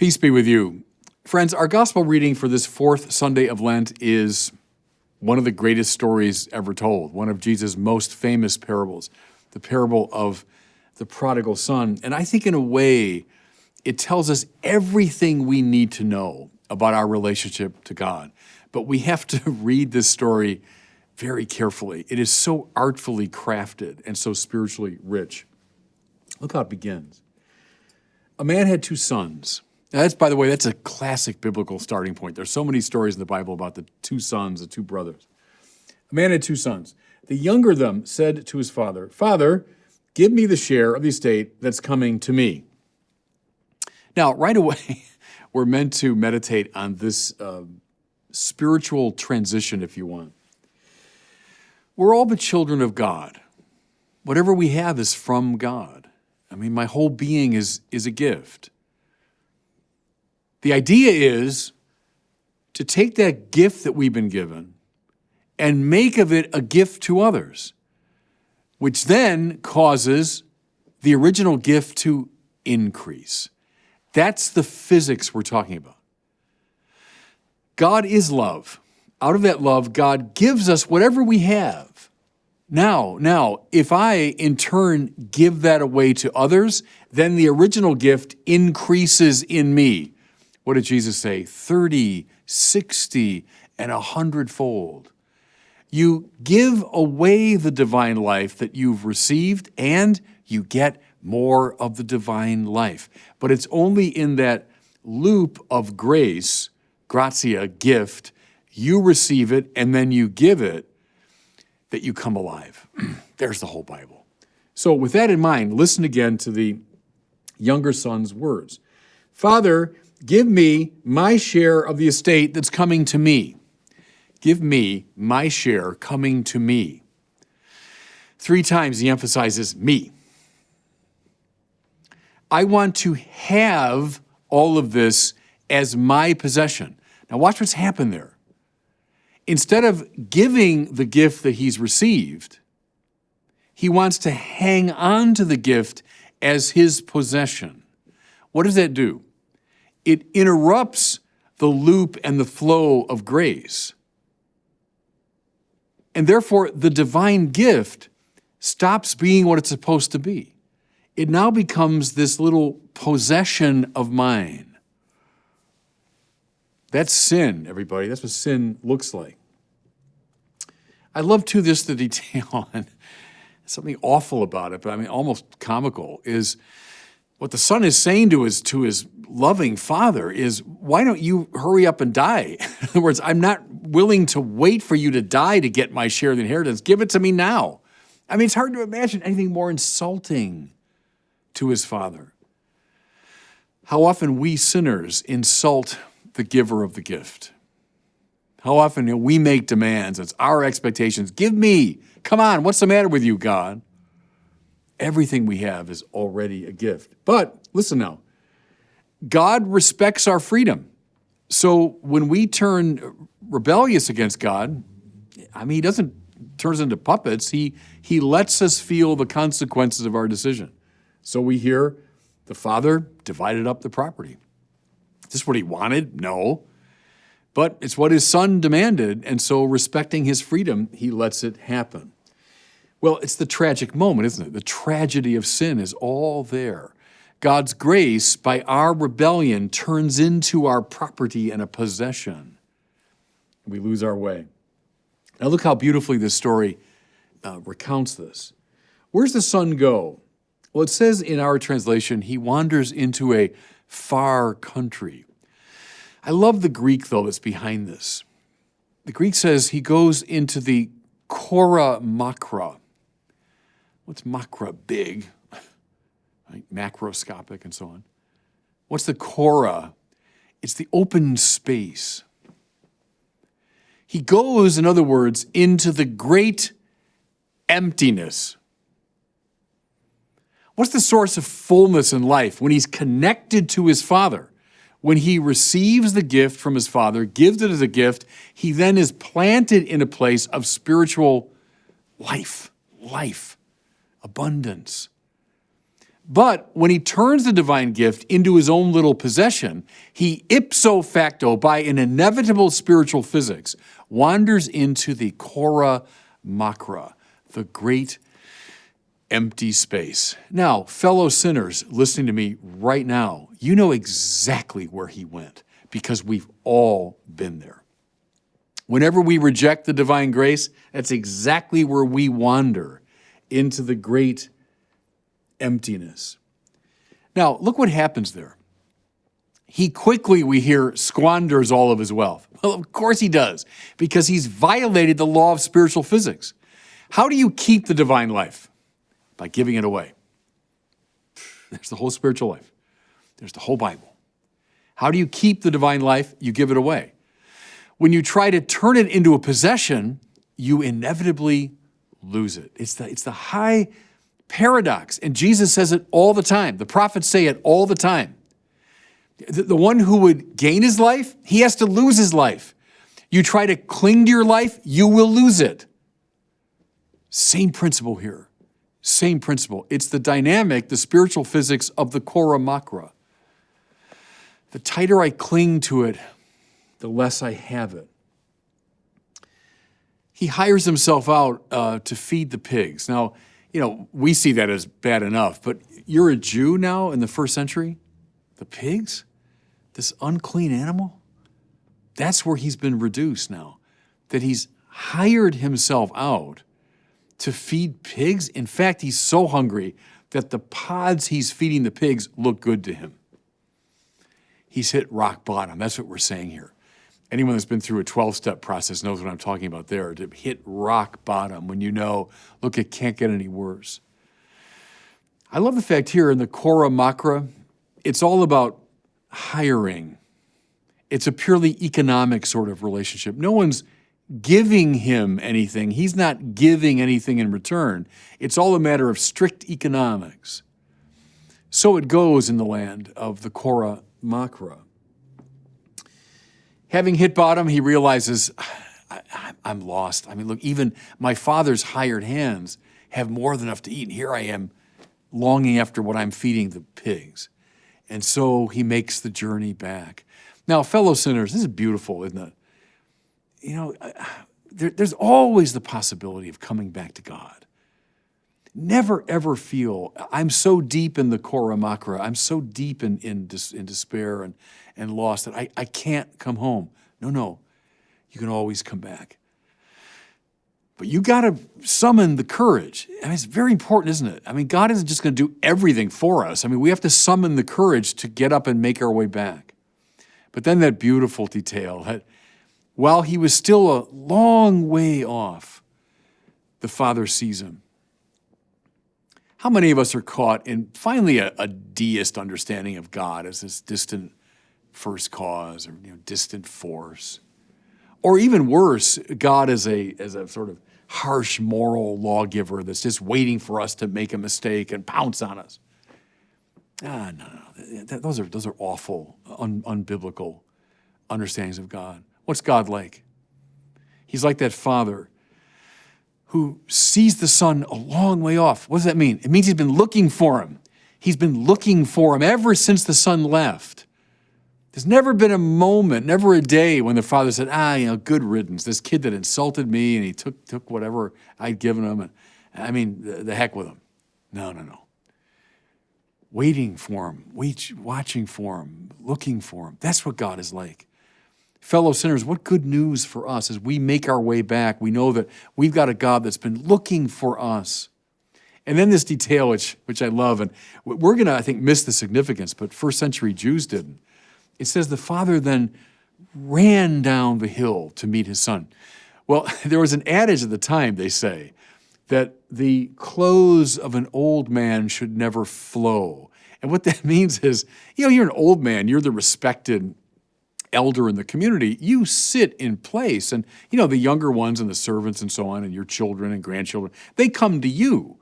Peace be with you. Friends, our gospel reading for this fourth Sunday of Lent is one of the greatest stories ever told, one of Jesus' most famous parables, the parable of the prodigal son. And I think in a way, it tells us everything we need to know about our relationship to God. But we have to read this story very carefully. It is so artfully crafted and so spiritually rich. Look how it begins. A man had two sons. Now that's, by the way, that's a classic biblical starting point. There's so many stories in the Bible about the two sons, the two brothers. A man had two sons. The younger of them said to his father, "Father, give me the share of the estate that's coming to me." Now, right away, we're meant to meditate on this spiritual transition, if you want. We're all the children of God. Whatever we have is from God. I mean, my whole being is a gift. The idea is to take that gift that we've been given and make of it a gift to others, which then causes the original gift to increase. That's the physics we're talking about. God is love. Out of that love, God gives us whatever we have. Now, if I, in turn, give that away to others, then the original gift increases in me. What did Jesus say? 30, 60, and 100-fold. You give away the divine life that you've received, and you get more of the divine life. But it's only in that loop of grace, gratia, gift, you receive it, and then you give it, that you come alive. There's the whole Bible. So with that in mind, listen again to the younger son's words. "Father, give me my share of the estate that's coming to me." Give me my share coming to me. 3 times he emphasizes me. I want to have all of this as my possession. Now watch what's happened there. Instead of giving the gift that he's received, he wants to hang on to the gift as his possession. What does that do? It interrupts the loop and the flow of grace. And therefore, the divine gift stops being what it's supposed to be. It now becomes this little possession of mine. That's sin, everybody. That's what sin looks like. I love, too, the detail, and something awful about it, but I mean almost comical, is what the son is saying to his loving father is, why don't you hurry up and die? In other words, I'm not willing to wait for you to die to get my share of the inheritance. Give it to me now. I mean, it's hard to imagine anything more insulting to his father. How often we sinners insult the giver of the gift. How often we make demands. It's our expectations. Give me. Come on, what's the matter with you, God? Everything we have is already a gift. But listen now, God respects our freedom. So when we turn rebellious against God, I mean, he doesn't turn us into puppets. He lets us feel the consequences of our decision. So we hear the father divided up the property. Is this what he wanted? No. But it's what his son demanded, and so respecting his freedom, he lets it happen. Well, it's the tragic moment, isn't it? The tragedy of sin is all there. God's grace, by our rebellion, turns into our property and a possession. We lose our way. Now look how beautifully this story recounts this. Where's the son go? Well, it says in our translation, he wanders into a far country. I love the Greek, though, that's behind this. The Greek says he goes into the Kora Makra. What's Makra? Big, right? Macroscopic and so on. What's the Kora? It's the open space. He goes, in other words, into the great emptiness. What's the source of fullness in life? When he's connected to his Father. When he receives the gift from his Father, gives it as a gift, he then is planted in a place of spiritual life, abundance. But when he turns the divine gift into his own little possession, he ipso facto, by an inevitable spiritual physics, wanders into the cora macra, the great empty space. Now, fellow sinners listening to me right now, you know exactly where he went because we've all been there. Whenever we reject the divine grace, that's exactly where we wander, into the great emptiness. Now, look what happens there. He quickly, we hear, squanders all of his wealth. Well, of course he does, because he's violated the law of spiritual physics. How do you keep the divine life? By giving it away. There's the whole spiritual life. There's the whole Bible. How do you keep the divine life? You give it away. When you try to turn it into a possession, you inevitably lose it. It's the high paradox, and Jesus says it all the time. The prophets say it all the time. The one who would gain his life, he has to lose his life. You try to cling to your life, you will lose it. Same principle here. Same principle. It's the dynamic, the spiritual physics of the cora macra. The tighter I cling to it, the less I have it. He hires himself out to feed the pigs. Now, we see that as bad enough, but you're a Jew now in the first century? The pigs? This unclean animal? That's where he's been reduced now, that he's hired himself out to feed pigs. In fact, he's so hungry that the pods he's feeding the pigs look good to him. He's hit rock bottom. That's what we're saying here. Anyone that's been through a 12-step process knows what I'm talking about there, to hit rock bottom when you know, look, it can't get any worse. I love the fact here in the cora macra, it's all about hiring. It's a purely economic sort of relationship. No one's giving him anything. He's not giving anything in return. It's all a matter of strict economics. So it goes in the land of the cora macra. Having hit bottom, he realizes, I'm lost. I mean, look, even my father's hired hands have more than enough to eat, and here I am longing after what I'm feeding the pigs. And so he makes the journey back. Now, fellow sinners, this is beautiful, isn't it? There's always the possibility of coming back to God. Never, ever feel, I'm so deep in the cora macra, I'm so deep in despair and lost that I can't come home. No, you can always come back. But you got to summon the courage. I mean, it's very important, isn't it? I mean, God isn't just going to do everything for us. I mean, we have to summon the courage to get up and make our way back. But then that beautiful detail, that while he was still a long way off, the Father sees him. How many of us are caught in finally a deist understanding of God as this distant first cause or distant force? Or even worse, God as a sort of harsh moral lawgiver that's just waiting for us to make a mistake and pounce on us. No. Those are awful, unbiblical understandings of God. What's God like? He's like that father who sees the son a long way off. What does that mean? It means he's been looking for him. He's been looking for him ever since the son left. There's never been a moment, never a day when the father said, good riddance, this kid that insulted me and he took whatever I'd given him. And the heck with him. No. Waiting for him, watching for him, looking for him. That's what God is like. Fellow sinners, what good news for us as we make our way back. We know that we've got a God that's been looking for us. And then this detail, which I love, and we're going to, I think, miss the significance, but first century Jews didn't. It says the father then ran down the hill to meet his son. Well, there was an adage at the time, they say, that the clothes of an old man should never flow. And what that means is, you're an old man, you're the respected elder in the community, you sit in place. And, the younger ones and the servants and so on, and your children and grandchildren, they come to you.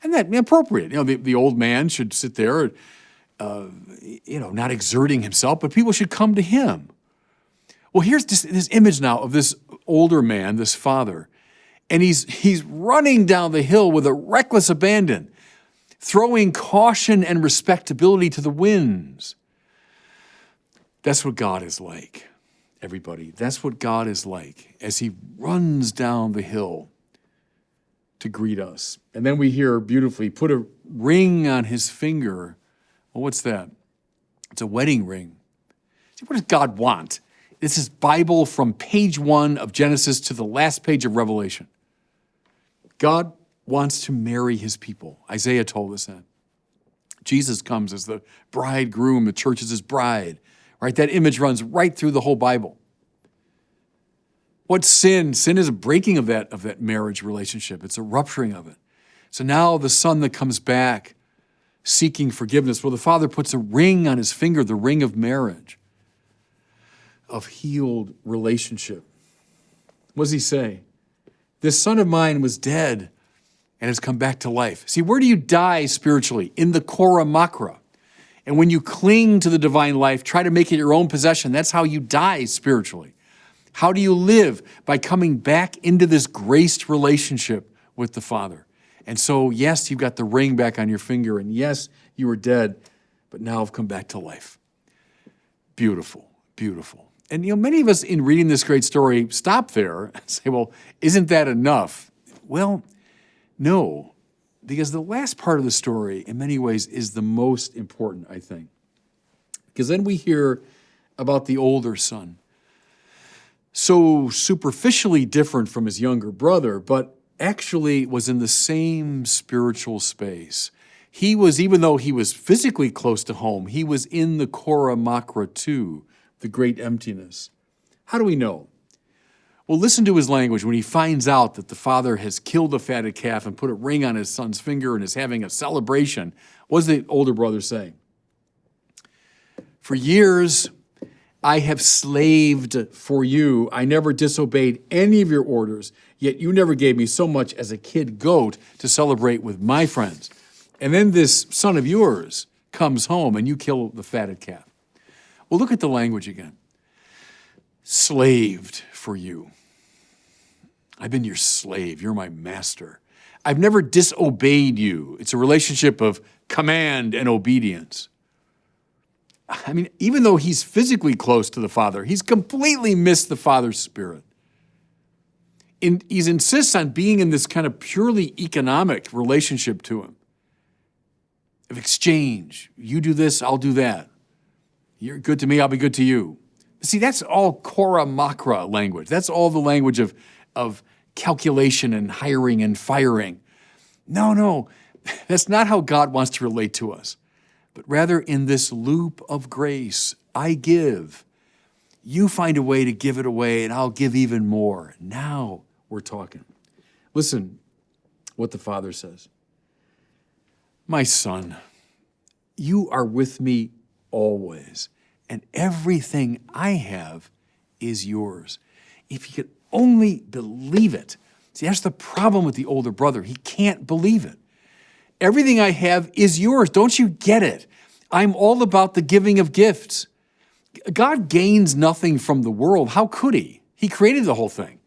And that's appropriate. The old man should sit there, not exerting himself, but people should come to him. Well, here's this image now of this older man, this father, and he's running down the hill with a reckless abandon. throwing caution and respectability to the winds. That's what God is like, everybody. That's what God is like as he runs down the hill to greet us. And then we hear beautifully, put a ring on his finger. Well, what's that? It's a wedding ring. See, what does God want? This is Bible from page 1 of Genesis to the last page of Revelation. God wants to marry his people. Isaiah told us that. Jesus comes as the bridegroom, the church is his bride. Right? That image runs right through the whole Bible. What's sin? Sin is a breaking of that marriage relationship. It's a rupturing of it. So now the son that comes back seeking forgiveness, well, the father puts a ring on his finger, the ring of marriage, of healed relationship. What does he say? This son of mine was dead and has come back to life. See, where do you die spiritually? In the Kora Makra. And when you cling to the divine life, try to make it your own possession, that's how you die spiritually. How do you live? By coming back into this graced relationship with the Father. And so, yes, you've got the ring back on your finger, and yes, you were dead, but now have come back to life. Beautiful, beautiful. And many of us in reading this great story stop there and say, well, isn't that enough? Well, no, because the last part of the story, in many ways, is the most important, I think. Because then we hear about the older son, so superficially different from his younger brother, but actually was in the same spiritual space. He was, even though he was physically close to home, he was in the Kora Makra too, the great emptiness. How do we know? Well, listen to his language when he finds out that the father has killed a fatted calf and put a ring on his son's finger and is having a celebration. What does the older brother say? For years, I have slaved for you. I never disobeyed any of your orders, yet you never gave me so much as a kid goat to celebrate with my friends. And then this son of yours comes home and you kill the fatted calf. Well, look at the language again. Slaved for you. I've been your slave. You're my master. I've never disobeyed you. It's a relationship of command and obedience. I mean, even though he's physically close to the Father, he's completely missed the Father's spirit. He insists on being in this kind of purely economic relationship to him, of exchange. You do this, I'll do that. You're good to me, I'll be good to you. See, that's all Kora Makra language. That's all the language of calculation and hiring and firing. No, that's not how God wants to relate to us. But rather in this loop of grace, I give. You find a way to give it away, and I'll give even more. Now we're talking. Listen what the Father says. My son, you are with me always, and everything I have is yours. If you could only believe it. See, that's the problem with the older brother. He can't believe it. Everything I have is yours. Don't you get it? I'm all about the giving of gifts. God gains nothing from the world. How could he? He created the whole thing.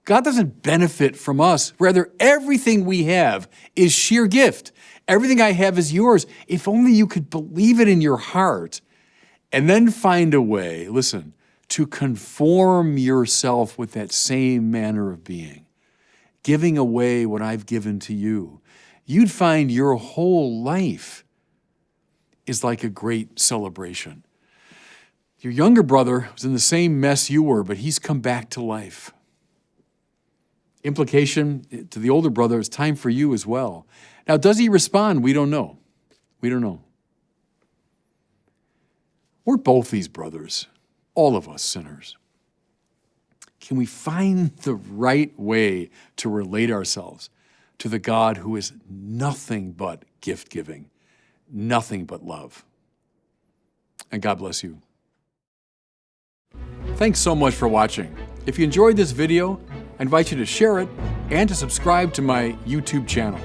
God doesn't benefit from us. Rather, everything we have is sheer gift. Everything I have is yours. If only you could believe it in your heart and then find a way, listen, to conform yourself with that same manner of being, giving away what I've given to you. You'd find your whole life is like a great celebration. Your younger brother was in the same mess you were, but he's come back to life. Implication to the older brother, it's time for you as well. Now, does he respond? We don't know. We don't know. We're both these brothers, all of us sinners. Can we find the right way to relate ourselves to the God who is nothing but gift-giving, nothing but love? And God bless you. Thanks so much for watching. If you enjoyed this video, I invite you to share it and to subscribe to my YouTube channel.